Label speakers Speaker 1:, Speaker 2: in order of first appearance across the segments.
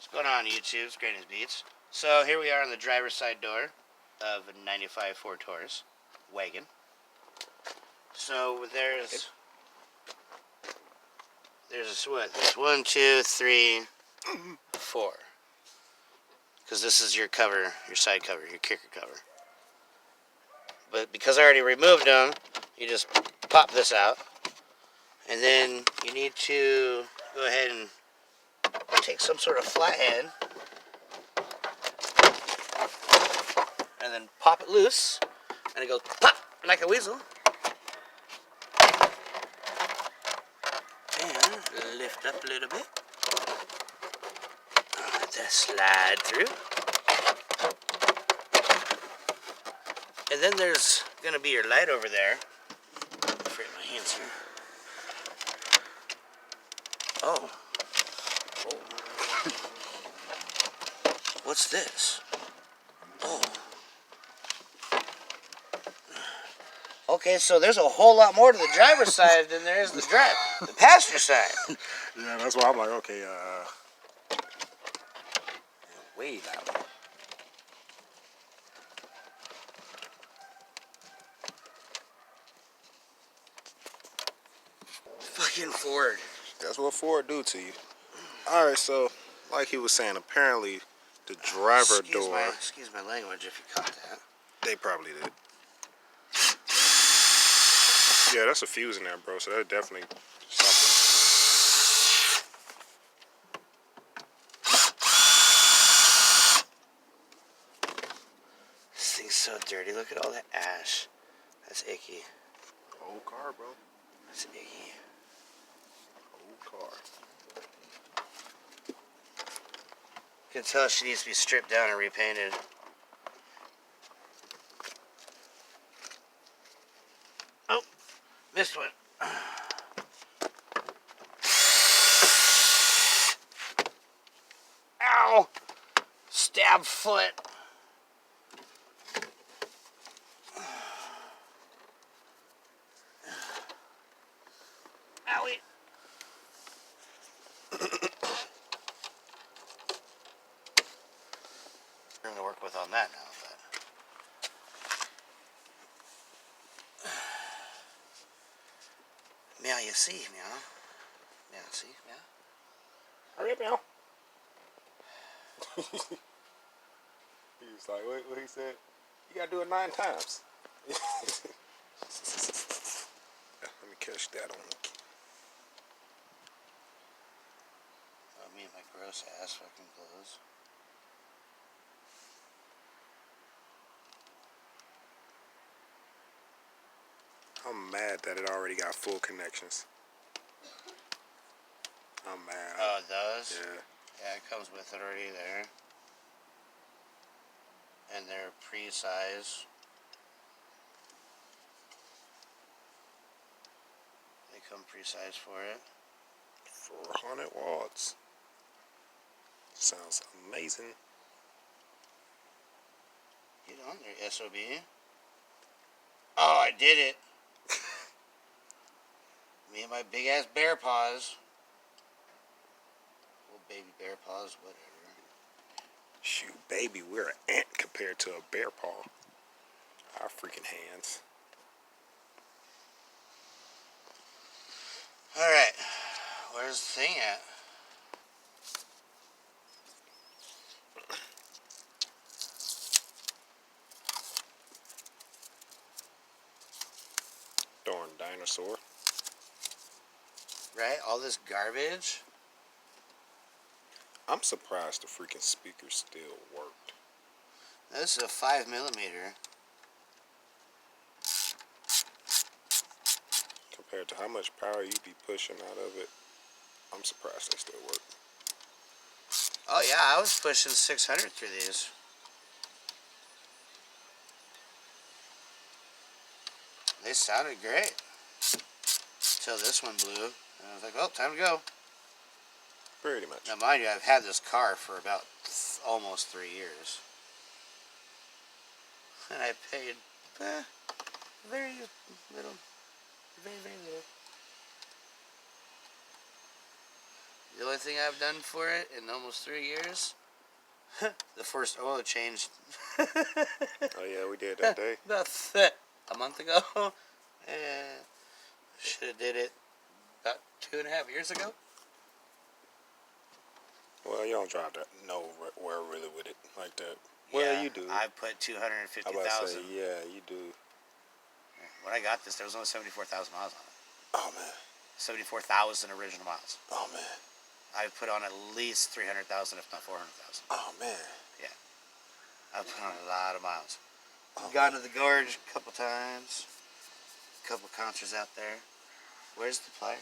Speaker 1: What's going on YouTube? It's Granny's Beats. So here we are on the driver's side door of a 95 Ford Taurus wagon. So there's what? There's 1, 2, 3, 4. Because this is your cover, your side cover, your kicker cover. But because I already removed them, you just pop this out. And then you need to go ahead and take some sort of flathead and then pop it loose, and it goes pop like a weasel. And lift up a little bit. Let that slide through. And then there's gonna be your light over there. I'm afraid my hands here. Oh. What's this? Oh. Okay, so there's a whole lot more to the driver's side than there is the passenger side.
Speaker 2: Yeah, that's why I'm like, okay,
Speaker 1: Way loud. Fucking Ford.
Speaker 2: that's what Ford do to you. All right, so like he was saying, apparently the driver door.
Speaker 1: Excuse my language if you caught that.
Speaker 2: They probably did. Yeah, that's a fuse in there, bro. So that's definitely something.
Speaker 1: This thing's so dirty. Look at all that ash. That's icky.
Speaker 2: Old car, bro.
Speaker 1: That's icky.
Speaker 2: Old car.
Speaker 1: You can tell she needs to be stripped down and repainted. Oh, missed one. Ow! Stab foot. Owie. We're going to work with on that now, but meow, you see, meow. Meow, see, meow.
Speaker 2: Hurry up, meow. He was like, what he said? You gotta do it 9 times. Let me catch that on.
Speaker 1: Me and my gross ass fucking clothes.
Speaker 2: I'm mad that it already got full connections. I'm mad.
Speaker 1: Oh, it does?
Speaker 2: Yeah.
Speaker 1: Yeah, it comes with it already there. And they're pre-size. They come pre-sized for it.
Speaker 2: 400 watts. Sounds amazing.
Speaker 1: Get on there, SOB. Oh, I did it. Me and my big ass bear paws. Little baby bear paws, whatever.
Speaker 2: Shoot, baby, we're an ant compared to a bear paw. Our freaking hands.
Speaker 1: Alright. Where's the thing at?
Speaker 2: Darn dinosaur.
Speaker 1: Right? All this garbage.
Speaker 2: I'm surprised the freaking speaker still worked.
Speaker 1: Now, this is a 5mm.
Speaker 2: Compared to how much power you be pushing out of it, I'm surprised they still work.
Speaker 1: Oh yeah, I was pushing 600 through these. They sounded great. Until this one blew. And I was like, oh, time to go.
Speaker 2: Pretty much.
Speaker 1: Now mind you, I've had this car for about almost 3 years. And I paid very little. Very, very little. The only thing I've done for it in almost 3 years, the first oil change.
Speaker 2: Oh yeah, we did that day.
Speaker 1: About a month ago. Should have did it about 2.5 years ago.
Speaker 2: Well, you don't drive that nowhere really with it like that. Well,
Speaker 1: Yeah,
Speaker 2: you do.
Speaker 1: I put
Speaker 2: I about to
Speaker 1: 250,000.
Speaker 2: say, yeah, you do.
Speaker 1: When I got this, there was only 74,000 miles on it.
Speaker 2: Oh man.
Speaker 1: 74,000 original miles.
Speaker 2: Oh man.
Speaker 1: I put on at least 300,000, if not 400,000.
Speaker 2: Oh man.
Speaker 1: Yeah, I put on a lot of miles.
Speaker 2: Oh,
Speaker 1: Gone to the gorge a couple times. A couple concerts out there. Where's the plier?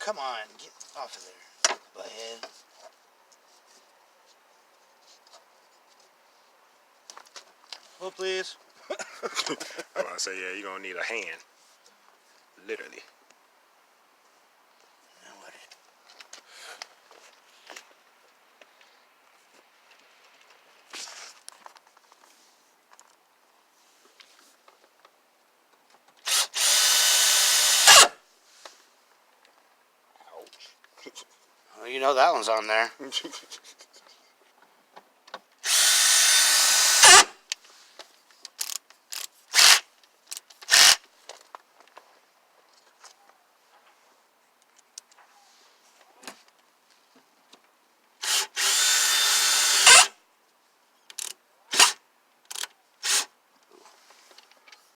Speaker 1: Come on, get off of there, butthead. Well, please.
Speaker 2: I'm about to say, yeah, you're gonna need a hand. Literally.
Speaker 1: Now what?
Speaker 2: Ouch.
Speaker 1: Well, you know that one's on there.